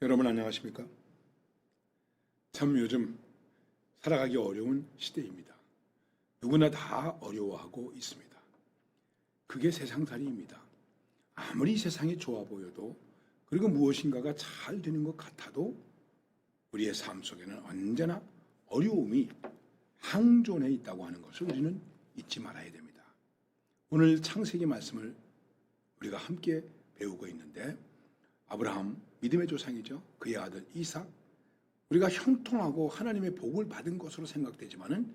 여러분 안녕하십니까? 참 요즘 살아가기 어려운 시대입니다. 누구나 다 어려워하고 있습니다. 그게 세상살이입니다. 아무리 세상이 좋아 보여도 그리고 무엇인가가 잘 되는 것 같아도 우리의 삶 속에는 언제나 어려움이 항존해 있다고 하는 것을 우리는 잊지 말아야 됩니다. 오늘 창세기 말씀을 우리가 함께 배우고 있는데 아브라함 믿음의 조상이죠. 그의 아들 이삭, 우리가 형통하고 하나님의 복을 받은 것으로 생각되지만은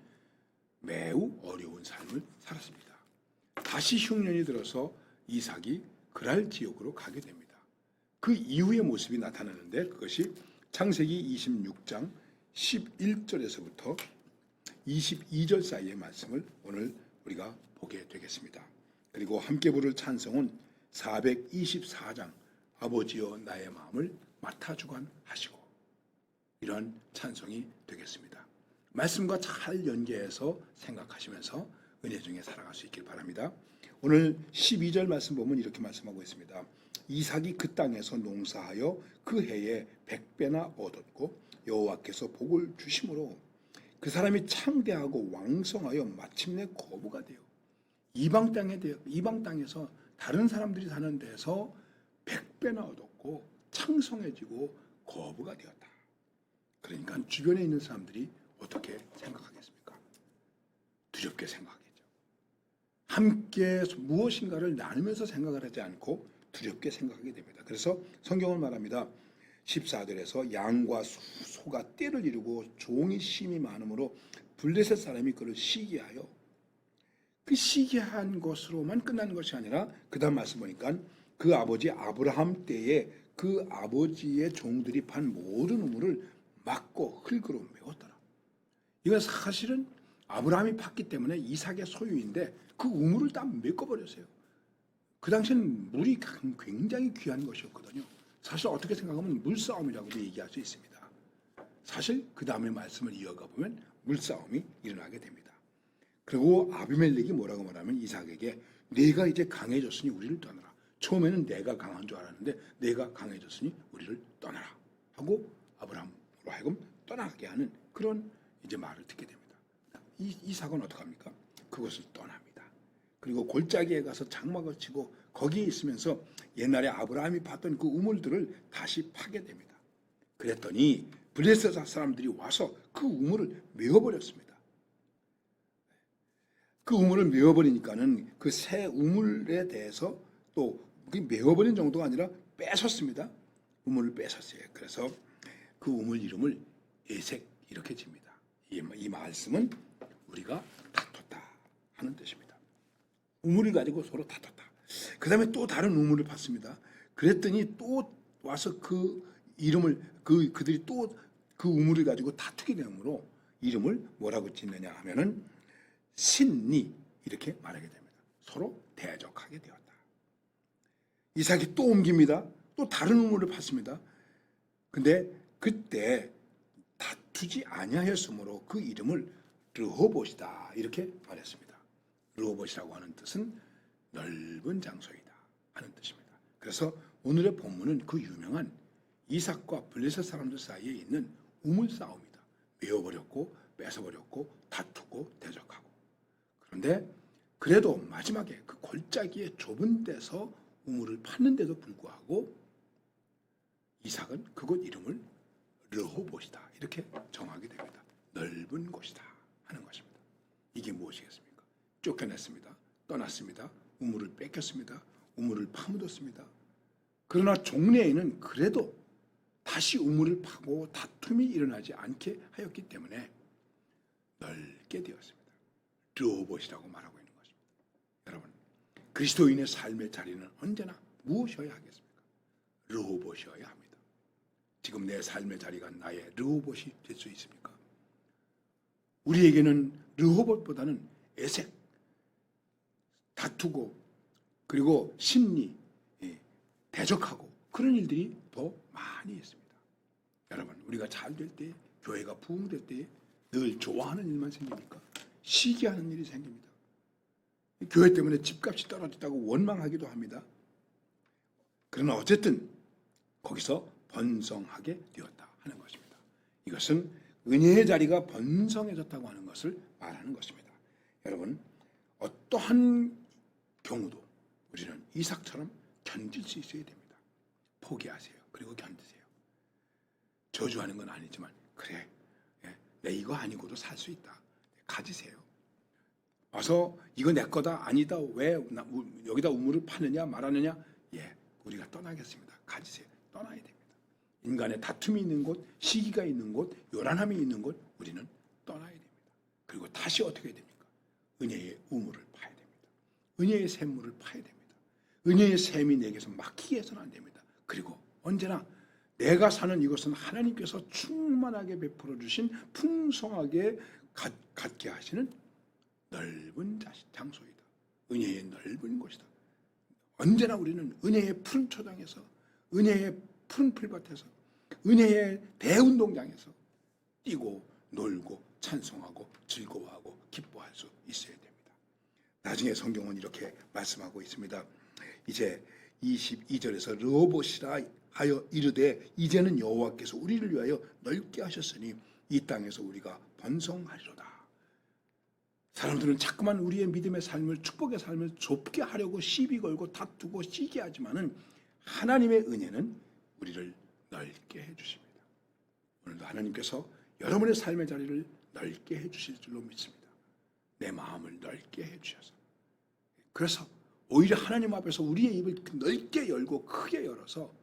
매우 어려운 삶을 살았습니다. 다시 흉년이 들어서 이삭이 그랄 지역으로 가게 됩니다. 그 이후의 모습이 나타나는데 그것이 창세기 26장 11절에서부터 22절 사이의 말씀을 오늘 우리가 보게 되겠습니다. 그리고 함께 부를 찬송은 424장 아버지여 나의 마음을 맡아 주관하시고, 이런 찬송이 되겠습니다. 말씀과 잘 연계해서 생각하시면서 은혜 중에 살아갈 수 있길 바랍니다. 오늘 12절 말씀 보면 이렇게 말씀하고 있습니다. 이삭이 그 땅에서 농사하여 그 해에 100배나 얻었고 여호와께서 복을 주심으로 그 사람이 창대하고 왕성하여 마침내 거부가 되어 이방 땅에서 다른 사람들이 사는 데서 100배나 얻었고 창성해지고 거부가 되었다. 그러니까 주변에 있는 사람들이 어떻게 생각하겠습니까? 두렵게 생각하겠죠. 함께 무엇인가를 나누면서 생각을 하지 않고 두렵게 생각하게 됩니다. 그래서 성경은 말합니다. 14절에서 양과 소가 떼를 이루고 종이 심이 많으므로 블레셋 사람이 그를 시기하여, 그 시기한 것으로만 끝나는 것이 아니라 그 다음 말씀 보니까 그 아버지 아브라함 때에 그 아버지의 종들이 판 모든 우물을 막고 흙으로 메웠더라. 이건 사실은 아브라함이 팠기 때문에 이삭의 소유인데 그 우물을 다 메꿔버렸어요. 그 당시에는 물이 굉장히 귀한 것이었거든요. 사실 어떻게 생각하면 물싸움이라고도 얘기할 수 있습니다. 사실 그 다음에 말씀을 이어가 보면 물싸움이 일어나게 됩니다. 그리고 아비멜렉이 뭐라고 말하면 이삭에게 내가 이제 강해졌으니 우리를 떠나라. 처음에는 내가 강한 줄 알았는데 내가 강해졌으니 우리를 떠나라 하고 아브라함으로 하여금 떠나게 하는 그런 이제 말을 듣게 됩니다. 이삭은 어떡합니까? 그것을 떠납니다. 그리고 골짜기에 가서 장막을 치고 거기에 있으면서 옛날에 아브라함이 봤던 그 우물들을 다시 파게 됩니다. 그랬더니 블레셋 사람들이 와서 그 우물을 메워버렸습니다. 그 우물을 메워버리니까는 그 새 우물에 대해서 또 메워버린 정도가 아니라 뺏었습니다. 우물을 뺏었어요. 그래서 그 우물 이름을 에색 이렇게 집니다. 이 말씀은 우리가 다퉜다 하는 뜻입니다. 우물을 가지고 서로 다퉜다. 그 다음에 또 다른 우물을 팠습니다. 그랬더니 또 와서 그 이름을 그들이 또 그 우물을 가지고 다투게 되므로 이름을 뭐라고 짓느냐 하면은 신니 이렇게 말하게 됩니다. 서로 대적하게 되었다. 이삭이 또 옮깁니다. 또 다른 우물을 팠습니다. 근데 그때 다투지 아니하였으므로 그 이름을 르호봇이다 이렇게 말했습니다. 르호봇이라고 하는 뜻은 넓은 장소이다 하는 뜻입니다. 그래서 오늘의 본문은 그 유명한 이삭과 블레셋 사람들 사이에 있는 우물 싸움이다. 메워버렸고 뺏어버렸고 다투고 대적하고. 그런데 그래도 마지막에 그 골짜기의 좁은 데서 우물을 팠는데도 불구하고 이삭은 그곳 이름을 르호봇이다 이렇게 정하게 됩니다. 넓은 곳이다 하는 것입니다. 이게 무엇이겠습니까? 쫓겨냈습니다. 떠났습니다. 우물을 뺏겼습니다. 우물을 파묻었습니다. 그러나 종래에는 그래도 다시 우물을 파고 다툼이 일어나지 않게 하였기 때문에 넓게 되었습니다. 르호봇이라고 말하고 있는 것입니다. 여러분, 그리스도인의 삶의 자리는 언제나 무엇이어야 하겠습니까? 르호봇이어야 합니다. 지금 내 삶의 자리가 나의 르호봇이 될 수 있습니까? 우리에게는 르호봇보다는 에색, 다투고 그리고 심리, 대적하고 그런 일들이 더 많이 있습니다. 여러분, 우리가 잘 될 때, 교회가 부흥될 때 늘 좋아하는 일만 생깁니까? 시기하는 일이 생깁니다. 교회 때문에 집값이 떨어졌다고 원망하기도 합니다. 그러나 어쨌든 거기서 번성하게 되었다 하는 것입니다. 이것은 은혜의 자리가 번성해졌다고 하는 것을 말하는 것입니다. 여러분, 어떠한 경우도 우리는 이삭처럼 견딜 수 있어야 됩니다. 포기하세요. 그리고 견디세요. 저주하는 건 아니지만 그래, 내 이거 아니고도 살 수 있다. 가지세요. 와서 이거 내 거다 아니다 왜 여기다 우물을 파느냐 말하느냐, 우리가 떠나겠습니다. 가지세요. 떠나야 됩니다. 인간의 다툼이 있는 곳, 시기가 있는 곳, 요란함이 있는 곳 우리는 떠나야 됩니다. 그리고 다시 어떻게 해야 됩니까? 은혜의 우물을 파야 됩니다. 은혜의 샘물을 파야 됩니다. 은혜의 샘이 내게서 막히게 해서는 안 됩니다. 그리고 언제나 내가 사는 이것은 하나님께서 충만하게 베풀어 주신 풍성하게 갖게 하시는 넓은 장소이다. 은혜의 넓은 곳이다. 언제나 우리는 은혜의 푸른 초장에서, 은혜의 푸른 풀밭에서, 은혜의 대운동장에서 뛰고 놀고 찬송하고 즐거워하고 기뻐할 수 있어야 됩니다. 나중에 성경은 이렇게 말씀하고 있습니다. 이제 22절에서 르호봇이라 하여 이르되 이제는 여호와께서 우리를 위하여 넓게 하셨으니 이 땅에서 우리가 번성하리로다. 사람들은 자꾸만 우리의 믿음의 삶을, 축복의 삶을 좁게 하려고 시비 걸고 다투고 시기하지만은 하나님의 은혜는 우리를 넓게 해주십니다. 오늘도 하나님께서 여러분의 삶의 자리를 넓게 해주실 줄로 믿습니다. 내 마음을 넓게 해주셔서, 그래서 오히려 하나님 앞에서 우리의 입을 넓게 열고 크게 열어서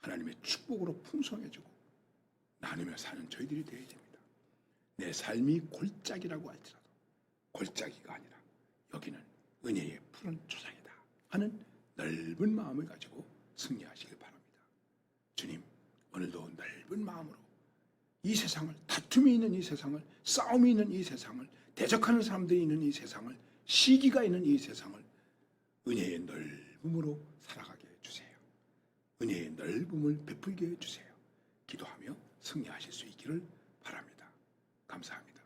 하나님의 축복으로 풍성해지고 나누며 사는 저희들이 되어야 됩니다. 내 삶이 골짜기라고 할지라도 골짜기가 아니라 여기는 은혜의 푸른 초장이다 하는 넓은 마음을 가지고 승리하시길 바랍니다. 주님, 오늘도 넓은 마음으로 이 세상을, 다툼이 있는 이 세상을, 싸움이 있는 이 세상을, 대적하는 사람들이 있는 이 세상을, 시기가 있는 이 세상을 은혜의 넓음으로 살아가게 해주세요. 은혜의 넓음을 베풀게 해주세요. 기도하며 승리하실 수 있기를 바랍니다. 감사합니다.